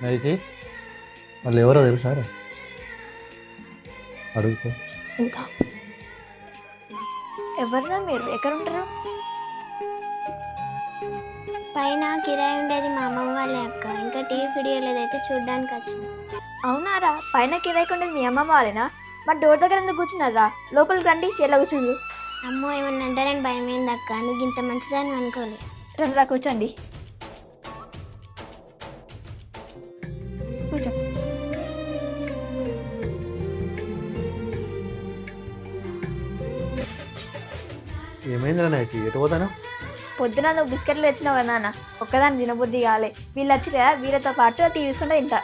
నైసి వాళ్ళు ఎవరో తెలుసారా? అడుగుకో. ఇంకా ఎవరురా మీరు? ఎక్కడ ఉంటారు? పైన కిరాయి ఉండేది మా అమ్మమ్మ వాళ్ళే అక్క. ఇంకా టీవీ పిడియలేదైతే చూడడానికి వచ్చిన. అవునారా? పైన కిరాయికి ఉండేది మీ అమ్మమ్మ వాళ్ళేనా? మా డోర్ దగ్గర ఎందుకు కూర్చున్నారా? లోపలికి రండి, చీరలో కూర్చుండు. అమ్మో ఏమన్నా అంటారని భయమైంది అక్క. నువ్వు ఇంత మంచిదని అనుకోలేదు. రండిరా, కూర్చోండి. కూర్చో. ఏమైందిరా నైసి, ఎటు పోతాను? పొద్దున నువ్వు బిస్కెట్లు తెచ్చినావు కదా నాన్న, ఒక్కదాన్ని తినబుద్ధి కాలే. వీళ్ళు వచ్చి కదా, వీళ్ళతో పాటు టీవీ చూసుకుంటా తింటా.